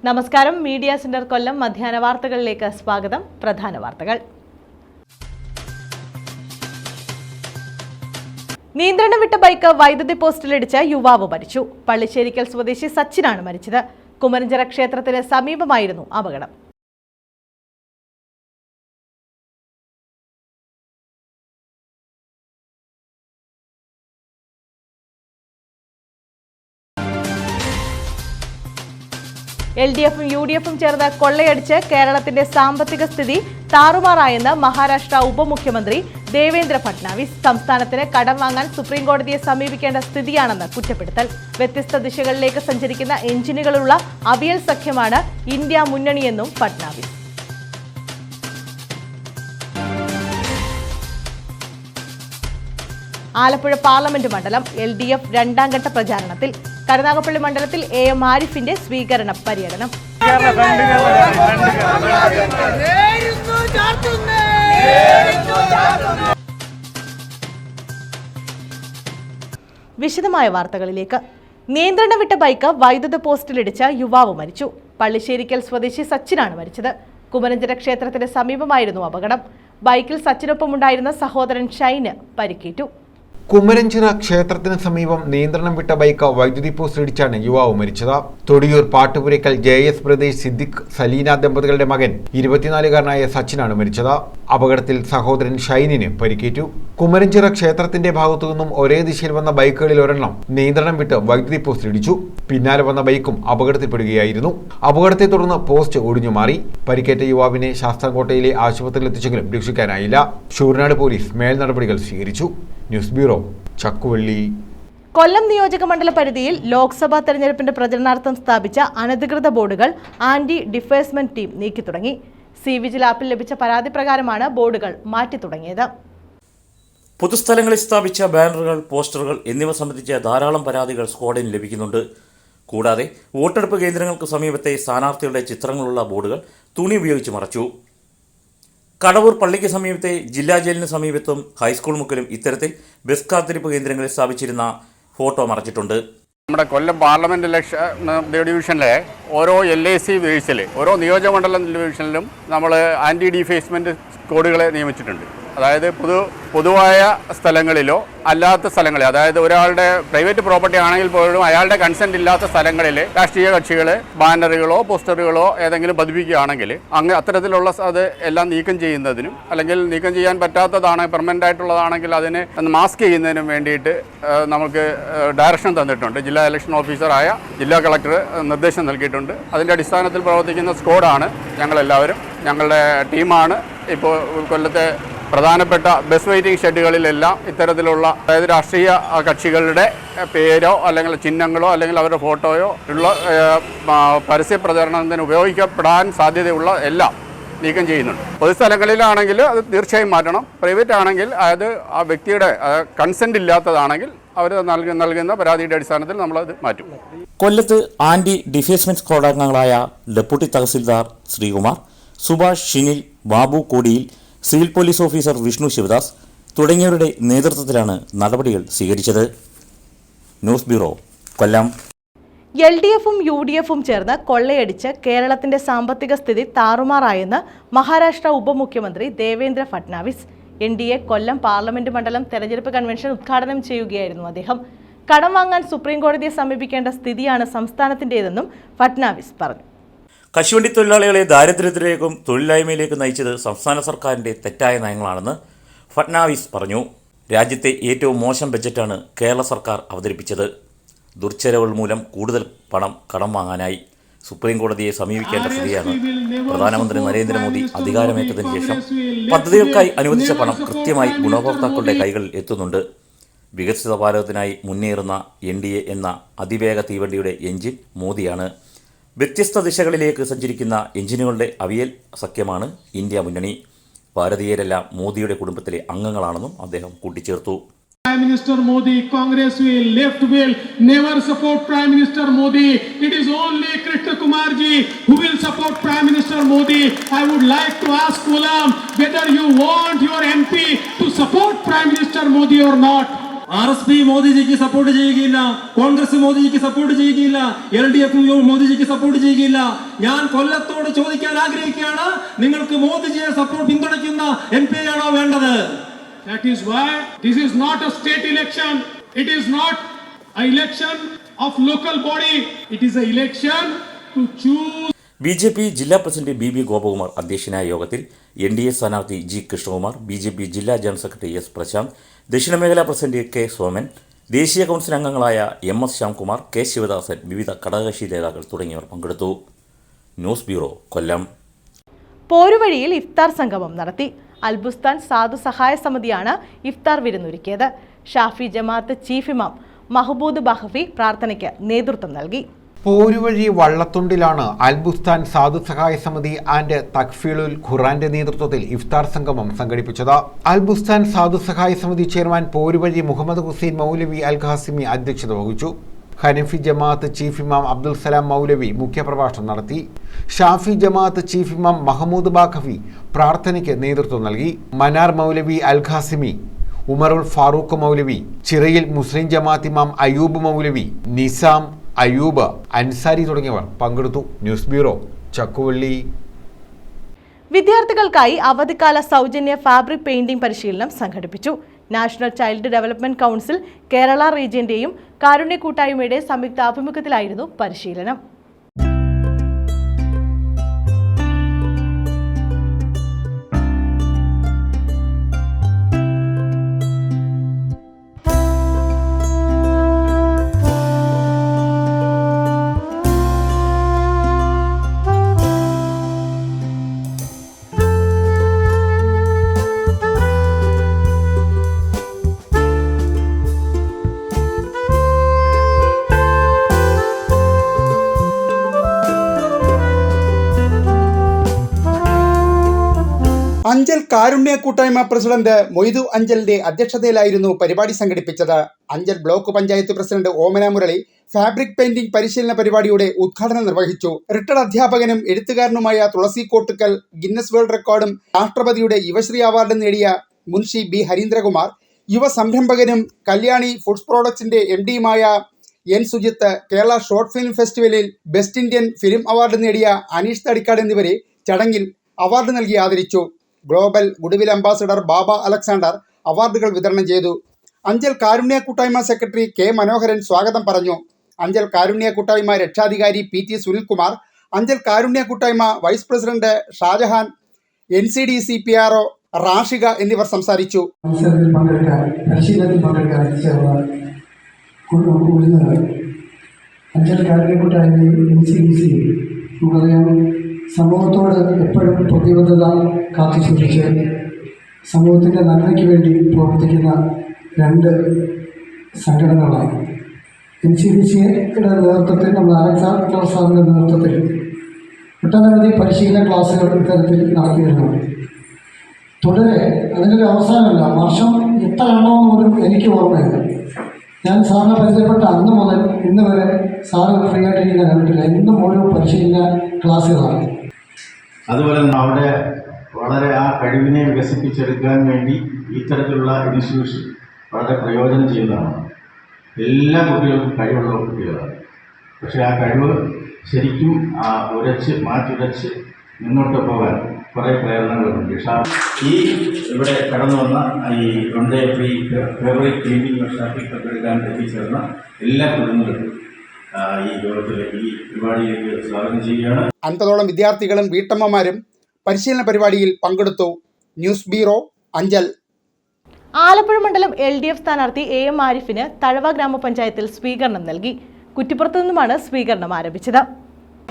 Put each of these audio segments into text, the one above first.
നമസ്കാരം. Media centre കൊല്ലം മധ്യാഹ്ന വാർത്തകളിലേക്ക് സ്വാഗതം. പ്രധാന വാർത്തകൾ. നിയന്ത്രണം വിട്ട ബൈക്ക് വൈദ്യുതി പോസ്റ്റിലിടിച്ച് യുവാവ് മരിച്ചു. പള്ളിശ്ശേരിക്കൽ സ്വദേശി സച്ചിനാണ് മരിച്ചത്. കുമരഞ്ചിറ ക്ഷേത്രത്തിന് സമീപമായിരുന്നു അപകടം. LDFും UDFും ചേർന്ന് കൊള്ളയടിച്ച് കേരളത്തിന്റെ സാമ്പത്തിക സ്ഥിതി താറുമാറായെന്ന് മഹാരാഷ്ട്ര ഉപമുഖ്യമന്ത്രി ദേവേന്ദ്ര ഫട്നാവിസ്. സംസ്ഥാനത്തിന് കടം വാങ്ങാൻ സുപ്രീംകോടതിയെ സമീപിക്കേണ്ട സ്ഥിതിയാണെന്ന് കുറ്റപ്പെടുത്തൽ. വ്യത്യസ്ത ദിശകളിലേക്ക് സഞ്ചരിക്കുന്ന എഞ്ചിനുകളുള്ള അവിയൽ സഖ്യമാണ് ഇന്ത്യ മുന്നണിയെന്നും ഫട്നാവിസ്. ആലപ്പുഴ പാർലമെന്റ് മണ്ഡലം LDF രണ്ടാം ഘട്ട പ്രചാരണത്തിൽ. കരുനാഗപ്പള്ളി മണ്ഡലത്തിൽ AM ആരിഫിന്റെ സ്വീകരണ പര്യടനം. വിശദമായ വാർത്തകളിലേക്ക്. നിയന്ത്രണം വിട്ട ബൈക്ക് വൈദ്യുത പോസ്റ്റിലിടിച്ച് യുവാവ് മരിച്ചു. പള്ളിശ്ശേരിക്കൽ സ്വദേശി സച്ചിനാണ് മരിച്ചത്. കുമരഞ്ചിറ ക്ഷേത്രത്തിന് സമീപമായിരുന്നു അപകടം. ബൈക്കിൽ സച്ചിനൊപ്പമുണ്ടായിരുന്ന സഹോദരൻ ഷൈന് പരിക്കേറ്റു. കുമരഞ്ചിറ ക്ഷേത്രത്തിന് സമീപം നിയന്ത്രണം വിട്ട ബൈക്ക് വൈദ്യുതി പോസ്റ്റിലിടിച്ചാണ് യുവാവ് മരിച്ചത്. തൊടിയൂർ പാട്ടുപുരയ്ക്കൽ JS പ്രദേശ് സിദ്ദിഖ് സലീന ദമ്പതികളുടെ മകൻ 24-കാരനായ സച്ചിനാണ് മരിച്ചത്. അപകടത്തിൽ സഹോദരൻ ഷൈനിന് പരിക്കേറ്റു. കുമരഞ്ചിറ ക്ഷേത്രത്തിന്റെ ഭാഗത്തു നിന്നും ഒരേ ദിശയിൽ വന്ന ബൈക്കുകളിൽ ഒരെണ്ണം നിയന്ത്രണം വിട്ട് വൈദ്യുതി പോസ്റ്റിലിടിച്ചു. പിന്നാലെ വന്ന ബൈക്കും അപകടത്തിൽപ്പെടുകയായിരുന്നു. അപകടത്തെ തുടർന്ന് പോസ്റ്റ് ഒടിഞ്ഞു മാറി. പരിക്കേറ്റ യുവാവിനെ ശാസ്താംകോട്ടയിലെ ആശുപത്രിയിൽ എത്തിച്ചെങ്കിലും രക്ഷിക്കാനായില്ല. ശൂരനാട് പോലീസ് മേൽ നടപടികൾ സ്വീകരിച്ചു. News bureau, Chakkuvalli. കൊല്ലം നിയോജക മണ്ഡല പരിധിയിൽ ലോക്സഭാ തെരഞ്ഞെടുപ്പിന്റെ പ്രചരണാർത്ഥം സ്ഥാപിച്ച അനധികൃത ബോർഡുകൾ ആന്റി ഡിഫേഴ്സ്മെന്റ് ടീം നീക്കി തുടങ്ങി. CVGIL ആപ്പിൽ ലഭിച്ച പരാതി പ്രകാരമാണ് ബോർഡുകൾ മാറ്റി തുടങ്ങിയത്. പൊതുസ്ഥലങ്ങളിൽ സ്ഥാപിച്ച ബാനറുകൾ, പോസ്റ്ററുകൾ എന്നിവ സംബന്ധിച്ച ധാരാളം പരാതികൾ സ്ക്വാഡിന് ലഭിക്കുന്നുണ്ട്. കൂടാതെ വോട്ടെടുപ്പ് കേന്ദ്രങ്ങൾക്ക് സമീപത്തെ സ്ഥാനാർത്ഥികളുടെ ചിത്രങ്ങളുള്ള ബോർഡുകൾ തുണി ഉപയോഗിച്ച് മറച്ചു. കടവൂർ പള്ളിക്ക് സമീപത്തെ ജില്ലാ ജയിലിന് സമീപത്തും ഹൈസ്കൂൾ മുക്കിലും ഇത്തരത്തിൽ ബസ് കാത്തിരിപ്പ് കേന്ദ്രങ്ങളിൽ സ്ഥാപിച്ചിരുന്ന ഫോട്ടോ മറച്ചിട്ടുണ്ട്. നമ്മുടെ കൊല്ലം പാർലമെന്റ് ഇലക്ഷൻ ഡിവിഷനിലെ ഓരോ LIC ബേസിൽ ഓരോ നിയോജകമണ്ഡലം ഡിവിഷനിലും നമ്മൾ ആന്റി ഡിഫേസ്മെന്റ് കോഡുകളെ നിയമിച്ചിട്ടുണ്ട്. അതായത് പൊതുവായ സ്ഥലങ്ങളിലോ അല്ലാത്ത സ്ഥലങ്ങളിൽ, അതായത് ഒരാളുടെ പ്രൈവറ്റ് പ്രോപ്പർട്ടി ആണെങ്കിൽ പോലും അയാളുടെ കൺസെന്റ് ഇല്ലാത്ത സ്ഥലങ്ങളിൽ രാഷ്ട്രീയ കക്ഷികൾ ബാനറുകളോ പോസ്റ്ററുകളോ ഏതെങ്കിലും പതിപ്പിക്കുകയാണെങ്കിൽ അത്തരത്തിലുള്ള അത് എല്ലാം നീക്കം ചെയ്യുന്നതിനും, അല്ലെങ്കിൽ നീക്കം ചെയ്യാൻ പറ്റാത്തതാണ് പെർമനന്റ് ആയിട്ടുള്ളതാണെങ്കിൽ അതിനെ മാസ്ക് ചെയ്യുന്നതിനും വേണ്ടിയിട്ട് നമുക്ക് ഡയറക്ഷൻ തന്നിട്ടുണ്ട്. ജില്ലാ ഇലക്ഷൻ ഓഫീസറായ ജില്ലാ കളക്ടർ നിർദ്ദേശം നൽകിയിട്ടുണ്ട്. അതിൻ്റെ അടിസ്ഥാനത്തിൽ പ്രവർത്തിക്കുന്ന സ്ക്വാഡാണ് ഞങ്ങളെല്ലാവരും. ഞങ്ങളുടെ ടീമാണ് ഇപ്പോൾ കൊല്ലത്തെ പ്രധാനപ്പെട്ട ബസ് വെയിറ്റിംഗ് ഷെഡുകളിലെല്ലാം ഇത്തരത്തിലുള്ള, അതായത് രാഷ്ട്രീയ കക്ഷികളുടെ പേരോ അല്ലെങ്കിൽ ചിഹ്നങ്ങളോ അല്ലെങ്കിൽ അവരുടെ ഫോട്ടോയോ ഉള്ള പരസ്യ പ്രചരണത്തിന് ഉപയോഗിക്കപ്പെടാൻ സാധ്യതയുള്ള എല്ലാം നീക്കം ചെയ്യുന്നുണ്ട്. പൊതുസ്ഥലങ്ങളിലാണെങ്കിൽ അത് തീർച്ചയായും മാറ്റണം. പ്രൈവറ്റ് ആണെങ്കിൽ അതായത് ആ വ്യക്തിയുടെ കൺസെന്റ് ഇല്ലാത്തതാണെങ്കിൽ അവർ നൽകുന്ന പരാതിയുടെ അടിസ്ഥാനത്തിൽ നമ്മളത് മാറ്റും. കൊല്ലത്ത് ആന്റി ഡിഫേസ്മെന്റ് സ്ക്വാഡ് അംഗങ്ങളായ deputy tahsildar Sreekumar, Subhash, Shinil, Babu Kodiyil, civil police officer Vishnu Sivadas തുടങ്ങിയവരുടെ നേതൃത്വത്തിലാണ് നടപടികൾ സ്വീകരിച്ചത്. ന്യൂസ് ബ്യൂറോ, കൊല്ലം. LDFും UDFും ചേർന്ന് കൊള്ളയടിച്ച് കേരളത്തിന്റെ സാമ്പത്തിക സ്ഥിതി താറുമാറായെന്ന് മഹാരാഷ്ട്ര ഉപമുഖ്യമന്ത്രി ദേവേന്ദ്ര ഫട്നാവിസ്. NDA കൊല്ലം പാർലമെന്റ് മണ്ഡലം തെരഞ്ഞെടുപ്പ് കൺവെൻഷൻ ഉദ്ഘാടനം ചെയ്യുകയായിരുന്നു അദ്ദേഹം. കടം വാങ്ങാൻ സുപ്രീംകോടതിയെ സമീപിക്കേണ്ട സ്ഥിതിയാണ് സംസ്ഥാനത്തിന്റേതെന്നും ഫട്നാവിസ് പറഞ്ഞു. കശുവണ്ടി തൊഴിലാളികളെ ദാരിദ്ര്യത്തിലേക്കും തൊഴിലില്ലായ്മയിലേക്കും നയിച്ചത് സംസ്ഥാന സർക്കാരിൻ്റെ തെറ്റായ നയങ്ങളാണെന്ന് ഫട്നാവിസ് പറഞ്ഞു. രാജ്യത്തെ ഏറ്റവും മോശം ബജറ്റാണ് കേരള സർക്കാർ അവതരിപ്പിച്ചത്. ദുർച്ചെലവുകൾ മൂലം കൂടുതൽ പണം കടം വാങ്ങാനായി സുപ്രീംകോടതിയെ സമീപിക്കേണ്ട സ്ഥിതിയാണ്. പ്രധാനമന്ത്രി നരേന്ദ്രമോദി അധികാരമേറ്റതിനു ശേഷം പദ്ധതികൾക്കായി അനുവദിച്ച പണം കൃത്യമായി ഗുണഭോക്താക്കളുടെ കൈകളിൽ എത്തുന്നുണ്ട്. വികസിത ഭാരതത്തിനായി മുന്നേറുന്ന NDA എന്ന അതിവേഗ തീവണ്ടിയുടെ എഞ്ചിൻ മോദിയാണ്. വ്യത്യസ്ത ദിശകളിലേക്ക് സഞ്ചരിക്കുന്ന എഞ്ചിനുകളുടെ അവിയൽ സഖ്യമാണ് ഇന്ത്യ മുന്നണി. ഭാരതീയരെല്ലാം മോദിയുടെ കുടുംബത്തിലെ അംഗങ്ങളാണെന്നും അദ്ദേഹം കൂട്ടിച്ചേർത്തു. Prime Minister Modi, Congress will, left will never support Prime Minister Modi. It is only Krishna Kumar ji who will support Prime Minister Modi. I would like to ask Kolam whether you want your MP to support Prime Minister Modi or not. RSP മോദിജിക്ക് support ചെയ്യുകയില്ല, കോൺഗ്രസ് മോദിജിക്ക് support ചെയ്യുകയില്ല, LDF മോദിജിക്ക് support ചെയ്യുകയില്ല. ഞാൻ കൊല്ലത്തോട് ചോദിക്കാൻ ആഗ്രഹിക്കുകയാണ്, നിങ്ങൾക്ക് മോദിജിയെ പിന്തുണയ്ക്കുന്ന MP ആണോ വേണ്ടത്? That is why this is not a state election. It is not an election of local body. It is an election to choose. BJP ജില്ലാ പ്രസിഡന്റ് BB ഗോപകുമാർ അധ്യക്ഷനായ യോഗത്തിൽ NDA സ്ഥാനാർത്ഥി G കൃഷ്ണകുമാർ, BJP ജില്ലാ ജനറൽ സെക്രട്ടറി S പ്രശാന്ത്, ദക്ഷിണമേഖലാ president K Soman, ദേശീയ council അംഗങ്ങളായ MS Shyamkumar, K Sivadasan, വിവിധ ഘടകകക്ഷി നേതാക്കൾ തുടങ്ങിയവർ പങ്കെടുത്തു. ന്യൂസ് ബ്യൂറോ, കൊല്ലം. പോരുവഴിയിൽ ഇഫ്താർ സംഗമം നടത്തി. അൽബുസ്താൻ സാധു സഹായ സമിതിയാണ് ഇഫ്താർ വിരുന്നൊരുക്കിയത്. ഷാഫി ജമാഅത്ത് ചീഫ് ഇമാം മഹബൂദ് ബഹഫി പ്രാർത്ഥനയ്ക്ക് നേതൃത്വം നൽകി. പോരുവഴി വള്ളത്തുണ്ടിലാണ് അൽബുസ്താൻ സാധു സഹായ സമിതി ആൻഡ് തക്ഫീലുൽ ഖുറാന്റെ നേതൃത്വത്തിൽ ഇഫ്താർ സംഗമം സംഘടിപ്പിച്ചത്. അൽബുസ്താൻ സാധു സഹായ സമിതി ചെയർമാൻ പോരുവഴി മുഹമ്മദ് ഹുസൈൻ മൗലവി അൽ ഖാസിമി അധ്യക്ഷത വഹിച്ചു. ഹനഫി ജമാഅത്ത് ചീഫ് ഇമാം അബ്ദുൽ സലാം മൗലവി മുഖ്യപ്രഭാഷണം നടത്തി. ഷാഫി ജമാഅത്ത് ചീഫ് ഇമാം മഹമൂദ് ബാഖഫി പ്രാർത്ഥനയ്ക്ക് നേതൃത്വം നൽകി. മനാർ മൗലവി അൽ ഖാസിമി, ഉമറുൽ ഫാറൂഖ് മൗലവി, ചിറയിൽ മുസ്ലിം ജമാഅത്ത് ഇമാം അയൂബ് മൗലവി, നിസാം, അയൂബ്, അൻസാരി തുടങ്ങിയവർ പങ്കെടുത്തു. News bureau, Chakkuvalli. വിദ്യാർത്ഥികൾക്കായി അവധിക്കാല സൗജന്യ ഫാബ്രിക് പെയിന്റിംഗ് പരിശീലനം സംഘടിപ്പിച്ചു. National child development council Kerala റീജിയന്റെയും കാരുണ്യ കൂട്ടായ്മയുടെ സംയുക്ത ആഭിമുഖ്യത്തിലായിരുന്നു പരിശീലനം. അഞ്ചൽ കാരുണ്യ കൂട്ടായ്മ പ്രസിഡന്റ് മൊയ്തു അഞ്ചലിന്റെ അധ്യക്ഷതയിലായിരുന്നു പരിപാടി സംഘടിപ്പിച്ചത്. Anchal block panchayat president Omana Murali fabric painting പരിശീലന പരിപാടിയുടെ ഉദ്ഘാടനം നിർവഹിച്ചു. റിട്ടയർഡ് അധ്യാപകനും എഴുത്തുകാരനുമായ തുളസി കോട്ടുക്കൽ, ഗിന്നസ് വേൾഡ് റെക്കോർഡും രാഷ്ട്രപതിയുടെ യുവശ്രീ അവാർഡും നേടിയ മുൻഷി B ഹരീന്ദ്രകുമാർ, യുവ സംരംഭകനും കല്യാണി ഫുഡ്സ് പ്രോഡക്ട്സിന്റെ MDയുമായ N Sujith, Kerala short film ഫെസ്റ്റിവലിൽ ബെസ്റ്റ് ഇന്ത്യൻ ഫിലിം അവാർഡ് നേടിയ അനീഷ് തടിക്കാട് എന്നിവരെ ചടങ്ങിൽ അവാർഡ് നൽകി ആദരിച്ചു. Global goodwill ambassador Baba Alexander അവാർഡുകൾ വിതരണം ചെയ്തു. അഞ്ചൽ കാരുണ്യ കൂട്ടായ്മ സെക്രട്ടറി K മനോഹരൻ സ്വാഗതം പറഞ്ഞു. അഞ്ചൽ കാരുണ്യ കൂട്ടായ്മ രക്ഷാധികാരി PT സുനിൽകുമാർ, അഞ്ചൽ കാരുണ്യ കൂട്ടായ്മ vice president Shajahan, NCDC PRO Rashika എന്നിവർ സംസാരിച്ചു. അഞ്ചൽ കാരുണ്യ കൂട്ടായ്മ NCDC സമൂഹത്തോട് എപ്പോഴും പ്രതിബദ്ധത കാത്തുസൂക്ഷിച്ച് സമൂഹത്തിൻ്റെ നന്മയ്ക്ക് വേണ്ടി പ്രവർത്തിക്കുന്ന രണ്ട് സംഘടനകളാണ്. NCDCയുടെ നേതൃത്വത്തിൽ നമ്മൾ അലക്സാണ്ടർ സാറിൻ്റെ നേതൃത്വത്തിൽ ഒട്ടനവധി പരിശീലന ക്ലാസ്സുകൾ ഇത്തരത്തിൽ നടത്തി വരുന്നുണ്ട്. തുടരെ അതിനൊരു അവസാനമല്ല, വർഷം എത്ര എണ്ണമെന്ന് പോലും എനിക്ക് ഓർമ്മയില്ല. ഞാൻ സാറിനെ പരിചയപ്പെട്ട അന്ന് മുതൽ ഇന്ന് വരെ സാറ് ഫ്രീ ആയിട്ടിരിക്കുന്ന കണ്ടിട്ടില്ല. എന്നും ഓരോ പരിശീലന ക്ലാസ്സുകളാണ്. അതുപോലെ അവിടെ വളരെ ആ കഴിവിനെ വികസിപ്പിച്ചെടുക്കാൻ വേണ്ടി ഇത്തരത്തിലുള്ള ഇൻസ്റ്റിറ്റ്യൂഷൻ വളരെ പ്രയോജനം ചെയ്യുന്നതാണ്. എല്ലാ കുട്ടികൾക്കും കഴിവുള്ള കുട്ടികളാണ്. പക്ഷേ ആ കഴിവ് ശരിക്കും മാറ്റുരച്ച് മുന്നോട്ട് പോകാൻ കുറേ പ്രേരണകളുണ്ട്. ഈ ഇവിടെ കടന്നു വന്ന ഈ വൺഡേ ഫ്രീ ഫേവറേറ്റ് പെയിന്റിംഗ് വർക്ക്ഷോപ്പിൽ പങ്കെടുക്കാൻ എത്തിച്ചേർന്ന എല്ലാ കുടുംബങ്ങൾക്കും ഈ യോഗത്തിലേക്ക് ഈ പരിപാടിയിലേക്ക് സ്വാഗതം ചെയ്യുകയാണ്. 50ഓളം വിദ്യാർത്ഥികളും വീട്ടമ്മമാരും പരിശീലന പരിപാടിയിൽ പങ്കെടുത്തു. News bureau, Anchal. ആലപ്പുഴ മണ്ഡലം LDF സ്ഥാനാർത്ഥി AM ആരിഫിന് തഴവ ഗ്രാമപഞ്ചായത്തിൽ സ്വീകരണം നൽകി. കുറ്റിപ്പുറത്തു നിന്നുമാണ് സ്വീകരണം ആരംഭിച്ചത്.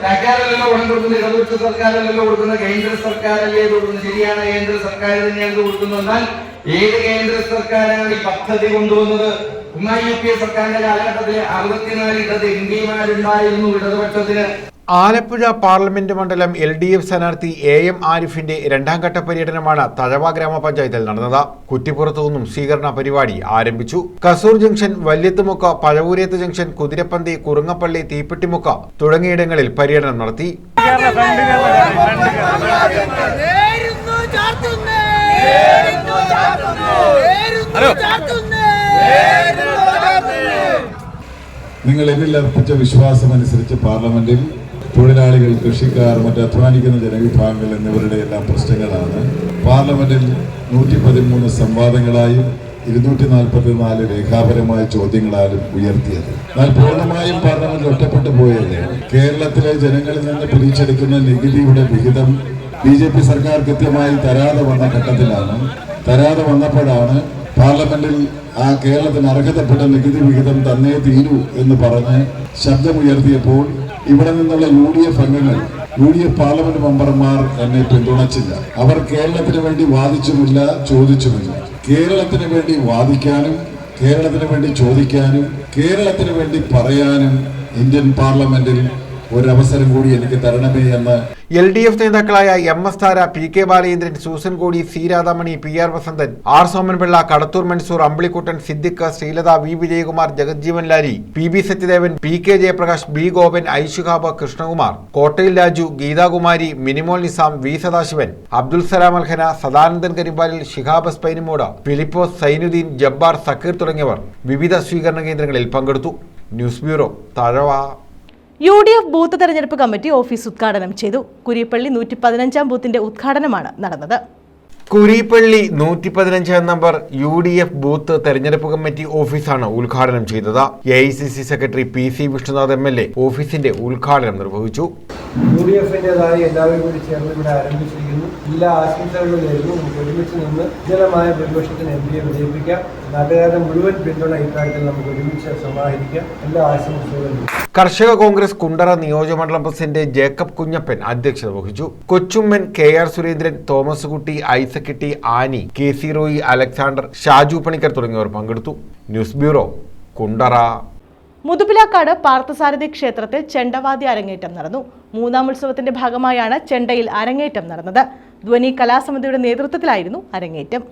സർക്കാരല്ലോ പണം കൊടുക്കുന്നത്, ഇടതുപക്ഷ സർക്കാരല്ലോ കൊടുക്കുന്നത്, കേന്ദ്ര സർക്കാരല്ലേ കൊടുക്കുന്നത്. ശരിയാണ്, കേന്ദ്ര സർക്കാർ തന്നെയാണ് കൊടുക്കുന്നത്. എന്നാൽ ഏത് കേന്ദ്ര സർക്കാരാണ് ഈ പദ്ധതി കൊണ്ടുവന്നത്? UPA സർക്കാരിന്റെ കാലഘട്ടത്തിൽ 64 ഇടത് MPമാരുണ്ടായിരുന്നു ഇടതുപക്ഷത്തിന്. ആലപ്പുഴ പാർലമെന്റ് മണ്ഡലം LDF സ്ഥാനാർത്ഥി AM ആരിഫിന്റെ രണ്ടാം ഘട്ട പര്യടനമാണ് തഴവ ഗ്രാമപഞ്ചായത്തിൽ നടന്നത്. കുറ്റിപ്പുറത്തു നിന്നും സ്വീകരണ പരിപാടി ആരംഭിച്ചു. കസൂർ ജംഗ്ഷൻ, വല്യത്തുമുക്ക്, പഴവൂരേത്ത് ജംഗ്ഷൻ, കുതിരപ്പന്തി, കുറുങ്ങപ്പള്ളി, തീപ്പെട്ടിമുക്ക് തുടങ്ങിയിടങ്ങളിൽ പര്യടനം നടത്തി. നിങ്ങൾ എന്നിൽ അർപ്പിച്ച വിശ്വാസമനുസരിച്ച് പാർലമെന്റിൽ തൊഴിലാളികൾ, കൃഷിക്കാർ, മറ്റ് അധ്വാനിക്കുന്ന ജനവിഭാഗങ്ങൾ എന്നിവരുടെ എല്ലാം പ്രശ്നങ്ങളാണ് പാർലമെന്റിൽ 113 സംവാദങ്ങളായും 244 രേഖാപരമായ ചോദ്യങ്ങളാലും ഉയർത്തിയത്. എന്നാൽ പൂർണ്ണമായും പാർലമെന്റ് ഒറ്റപ്പെട്ടു പോയല്ലേ. കേരളത്തിലെ ജനങ്ങളിൽ നിന്ന് പിരിച്ചെടുക്കുന്ന നികുതിയുടെ വിഹിതം BJP സർക്കാർ കൃത്യമായി തരാതെ വന്ന ഘട്ടത്തിലാണ്. തരാതെ വന്നപ്പോഴാണ് പാർലമെന്റിൽ ആ കേരളത്തിന് അർഹതപ്പെട്ട നികുതി വിഹിതം തന്നേ തീരൂ എന്ന് പറഞ്ഞ് ശബ്ദമുയർത്തിയപ്പോൾ ഇവിടെ നിന്നുള്ള UDF അംഗങ്ങൾ, UDF പാർലമെന്റ് മെമ്പർമാർ എന്നെ പിന്തുണച്ചില്ല. അവർ കേരളത്തിന് വേണ്ടി വാദിച്ചുമില്ല, ചോദിച്ചുമില്ല. കേരളത്തിന് വേണ്ടി വാദിക്കാനും, കേരളത്തിന് വേണ്ടി ചോദിക്കാനും, കേരളത്തിന് വേണ്ടി പറയാനും ഇന്ത്യൻ പാർലമെന്റിൽ ഒരവസരം കൂടി എനിക്ക് തരണമേ എന്ന് LDF നേതാക്കളായ MS Thara, PK Balachandran, Susan Kodi, C Radhamani, PR Vasanthan, R Somanpillai, Kadathur Mansoor, Ambilikuttan, Siddique, Sreelatha, V Vijayakumar, Jagajjeevan Lali, PB Sathyadevan, PK Jayaprakash, B Gopan, I Shihab, Krishnakumar, Kottayil Raju, Geethakumari, Minimol Nizam, V Sadasivan, Abdul Salam അൽഖന, Sadanandan കരിമ്പാലിൽ, Shihab സ്പൈനിമോട്, Philipose, Zainuddin, Jabbar, Zakir തുടങ്ങിയവർ വിവിധ സ്വീകരണ കേന്ദ്രങ്ങളിൽ പങ്കെടുത്തു. News bureau, Thazhava. UDF booth തെരഞ്ഞെടുപ്പ് കമ്മിറ്റി ഓഫീസ് ഉദ്ഘാടനം ചെയ്തു. കുരിപ്പള്ളി 115-ാം ബൂത്തിന്റെ ഉദ്ഘാടനമാണ് നടന്നത്. കുരിപ്പള്ളി 115 നമ്പർ UDF ബൂത്ത് തെരഞ്ഞെടുപ്പ് കമ്മിറ്റി ഓഫീസാണ് ഉദ്ഘാടനം ചെയ്തത്. AICC secretary PC Vishnunath MLA ഓഫീസിന്റെ ഉദ്ഘാടനം നിർവഹിച്ചു. UDF-ന്റേതായി എല്ലാവരും കൂടി ചേർന്ന് ഇവിടെ ആരംഭിച്ചിരിക്കുന്നു. എല്ലാ ആശംസകളും നേരുന്നു. നമുക്ക് ഒരുമിച്ച് നിന്ന് ഉജ്ജ്വലമായ ഭൂരിപക്ഷത്തിന് MPയെ വിജയിപ്പിക്കാം. നാട്ടുകാരുടെ മുഴുവൻ പിന്തുണ ഇക്കാര്യത്തിൽ നമുക്ക് ഒരുമിച്ച് സമാഹരിക്കാം. എല്ലാ ആശംസകളും. കർഷക കോൺഗ്രസ് കുണ്ടറ നിയോജകമണ്ഡലം പ്രസിഡന്റ് ജേക്കബ് കുഞ്ഞപ്പൻ അധ്യക്ഷത വഹിച്ചു. Kochumman, KR Surendran, Thomas Kutty, Isaackutty, Annie, KC Roy, Alexander, Shaju Panicker തുടങ്ങിയവർ പങ്കെടുത്തു. News bureau, Kundara. മുതുപിലാക്കാട് പാർത്ഥസാരഥി ക്ഷേത്രത്തിൽ ചെണ്ടവാദ്യ അരങ്ങേറ്റം നടന്നു. 3ാം ഉത്സവത്തിന്റെ ഭാഗമായാണ് ചെണ്ടയിൽ അരങ്ങേറ്റം നടന്നത്. ധ്വനി കലാസമിതിയുടെ നേതൃത്വത്തിലായിരുന്നു അരങ്ങേറ്റം.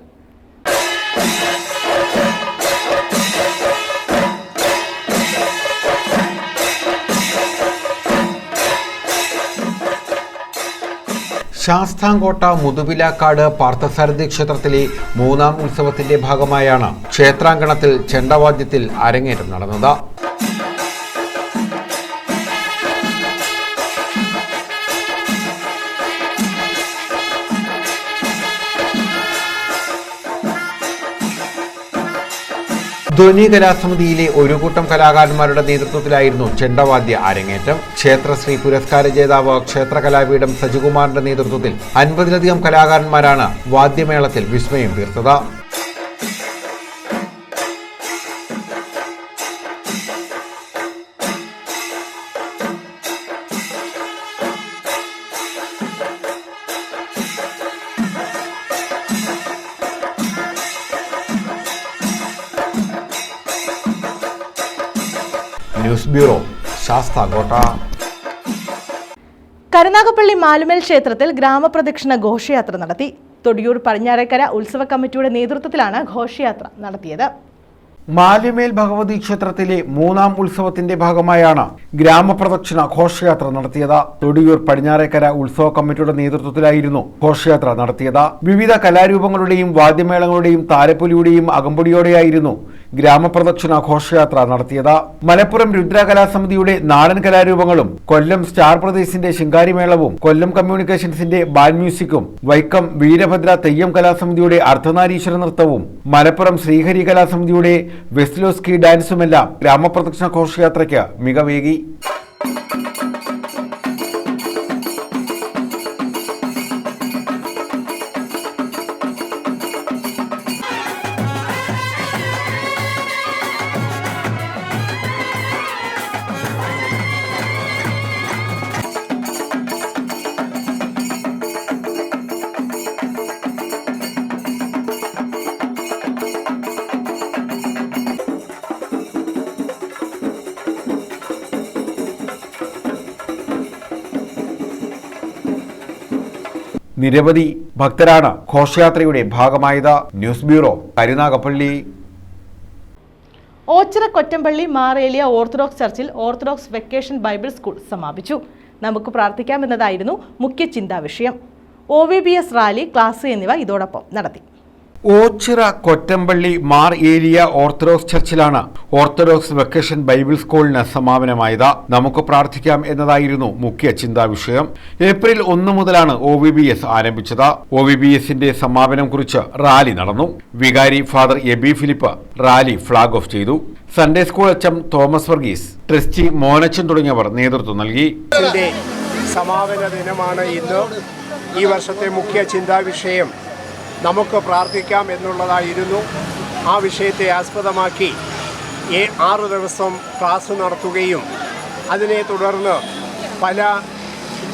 ശാസ്താംകോട്ട മുതുപിലാക്കാട് പാർത്ഥസാരഥി ക്ഷേത്രത്തിലെ 3ാം ഉത്സവത്തിന്റെ ഭാഗമായാണ് ക്ഷേത്രാങ്കണത്തിൽ ചെണ്ടവാദ്യത്തിൽ അരങ്ങേറ്റം നടന്നത്. ധ്വനി കലാസമിതിയിലെ ഒരു കൂട്ടം കലാകാരന്മാരുടെ നേതൃത്വത്തിലായിരുന്നു ചെണ്ടവാദ്യ അരങ്ങേറ്റം. ക്ഷേത്രശ്രീ പുരസ്കാര ജേതാവ് ക്ഷേത്ര കലാപീഠം സജികുമാറിന്റെ നേതൃത്വത്തിൽ 50-ലധികം കലാകാരന്മാരാണ് വാദ്യമേളത്തിൽ വിസ്മയം തീർത്തത്. News bureau, Sasthamkotta. കരുനാഗപ്പള്ളി മാലുമേൽ ക്ഷേത്രത്തിൽ ഗ്രാമപ്രദക്ഷിണ ഘോഷയാത്ര നടത്തി. തൊടിയൂർ പടിഞ്ഞാറേക്കര ഉത്സവ കമ്മിറ്റിയുടെ നേതൃത്വത്തിലാണ് ഘോഷയാത്ര നടത്തിയത്. മാലുമേൽ ഭഗവതി ക്ഷേത്രത്തിലെ 3ാം ഉത്സവത്തിന്റെ ഭാഗമായാണ് ഗ്രാമപ്രദക്ഷിണ ഘോഷയാത്ര നടത്തിയത്. തൊടിയൂർ പടിഞ്ഞാറേക്കര ഉത്സവ കമ്മിറ്റിയുടെ നേതൃത്വത്തിലായിരുന്നു ഘോഷയാത്ര നടത്തിയത്. വിവിധ കലാരൂപങ്ങളുടെയും വാദ്യമേളങ്ങളുടെയും താരപ്പൊലിയുടെയും അകമ്പടിയോടെയായിരുന്നു ഗ്രാമപ്രദക്ഷിണ ഘോഷയാത്ര നടത്തിയത്. മലപ്പുറം രുദ്ര കലാസമിതിയുടെ നാടൻ കലാരൂപങ്ങളും, കൊല്ലം സ്റ്റാർ പ്രദേശിന്റെ ശിങ്കാരിമേളവും, കൊല്ലം കമ്മ്യൂണിക്കേഷൻസിന്റെ ബാൻഡ് മ്യൂസിക്കും, വൈക്കം വീരഭദ്ര തെയ്യം കലാസമിതിയുടെ അർദ്ധനാരീശ്വര നൃത്തവും, മലപ്പുറം ശ്രീഹരി കലാസമിതിയുടെ വെസ്ലോസ്കി ഡാൻസുമെല്ലാം ഗ്രാമപ്രദക്ഷിണ ഘോഷയാത്രയ്ക്ക് മികവേകി. നിരവധി ഭക്തരാണ് ഘോഷയാത്രയുടെ ഭാഗമായത്. News bureau, Karunagappally. Ochira Kottampally Mareliya orthodox ചർച്ചിൽ ഓർത്തഡോക്സ് വെക്കേഷൻ ബൈബിൾ സ്കൂൾ സമാപിച്ചു. നമുക്ക് പ്രാർത്ഥിക്കാമെന്നതായിരുന്നു മുഖ്യ ചിന്താ വിഷയം. OVBS റാലി, ക്ലാസ് എന്നിവ ഇതോടൊപ്പം നടത്തി. ഓച്ചിറ കൊറ്റമ്പള്ളി മാർ ഏലിയ ഓർത്തഡോക്സ് ചർച്ചിലാണ് ഓർത്തഡോക്സ് വെക്കേഷൻ ബൈബിൾ സ്കൂളിന് സമാപനമായത്. നമുക്ക് പ്രാർത്ഥിക്കാം എന്നതായിരുന്നു മുഖ്യ ചിന്താ വിഷയം. ഏപ്രിൽ 1 മുതലാണ് OVBS ആരംഭിച്ചത്. OVBSന്റെ സമാപനം കുറിച്ച് റാലി നടന്നു. വികാരി father Aby Philip rally flag off ചെയ്തു. സൺഡേ സ്കൂൾ അച്ഛൻ തോമസ് വർഗീസ്, ട്രസ്റ്റി മോനച്ചൻ തുടങ്ങിയവർ നേതൃത്വം നൽകി. സമാപന ദിനമാണ് ഇന്ന്. ഈ വർഷത്തെ മുഖ്യ ചിന്താ വിഷയം നമുക്ക് പ്രാർത്ഥിക്കാം എന്നുള്ളതായിരുന്നു. ആ വിഷയത്തെ ആസ്പദമാക്കി 6 ദിവസം ക്ലാസ് നടത്തുകയും അതിനെ തുടർന്ന് പല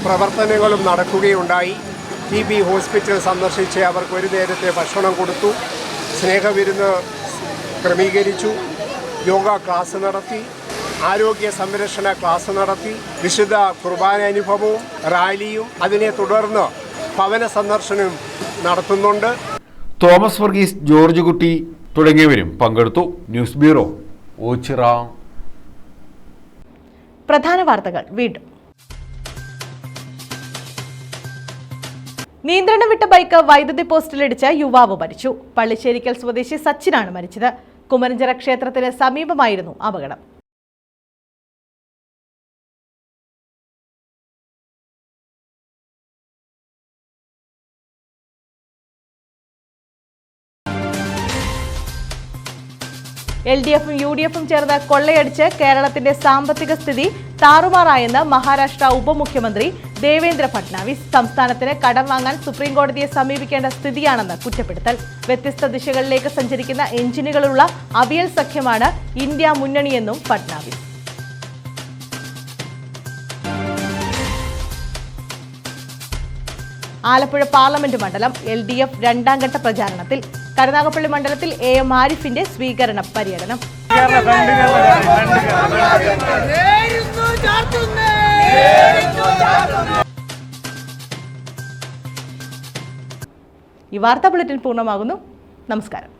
പ്രവർത്തനങ്ങളും നടക്കുകയുണ്ടായി. TB ഹോസ്പിറ്റൽ സന്ദർശിച്ച് അവർക്ക് ഒരു നേരത്തെ ഭക്ഷണം കൊടുത്തു, സ്നേഹവിരുന്ന് ക്രമീകരിച്ചു, യോഗ ക്ലാസ് നടത്തി, ആരോഗ്യ സംരക്ഷണ ക്ലാസ് നടത്തി, വിശുദ്ധ കുർബാന അനുഭവവും റാലിയും അതിനെ തുടർന്ന് ഭവന സന്ദർശനവും നടത്തുന്നുണ്ട്. തോമസ് വർഗീസ്, ജോർജ് കുട്ടി തുടങ്ങിയവരും പങ്കെടുത്തു. News bureau, Ochira. പ്രധാന വാർത്തകൾ വീണ്ടും. നിയന്ത്രണം വിട്ട ബൈക്ക് വൈദ്യുതി പോസ്റ്റിലിടിച്ച് യുവാവ് മരിച്ചു. പള്ളിശ്ശേരിക്കൽ സ്വദേശി സച്ചിനാണ് മരിച്ചത്. കുമരഞ്ചിറ ക്ഷേത്രത്തിന് സമീപമായിരുന്നു അപകടം. LDFും UDFും ചേർന്ന് കൊള്ളയടിച്ച് കേരളത്തിന്റെ സാമ്പത്തിക സ്ഥിതി താറുമാറായെന്ന് മഹാരാഷ്ട്ര ഉപമുഖ്യമന്ത്രി ദേവേന്ദ്ര ഫട്നാവിസ്. സംസ്ഥാനത്തിന് കടം വാങ്ങാൻ സുപ്രീംകോടതിയെ സമീപിക്കേണ്ട സ്ഥിതിയാണെന്ന് കുറ്റപ്പെടുത്തൽ. വ്യത്യസ്ത ദിശകളിലേക്ക് സഞ്ചരിക്കുന്ന എഞ്ചിനുകളുള്ള അവിയൽ സഖ്യമാണ് ഇന്ത്യ മുന്നണിയെന്നും ഫട്നാവിസ്. ആലപ്പുഴ പാർലമെന്റ് മണ്ഡലം LDF 2ാം ഘട്ട പ്രചാരണത്തിൽ. കരുനാഗപ്പള്ളി മണ്ഡലത്തിൽ AM ആരിഫിന്റെ സ്വീകരണ പര്യടനം. ഈ വാർത്താ ബുള്ളറ്റിൻ പൂർണ്ണമാകുന്നു. നമസ്കാരം.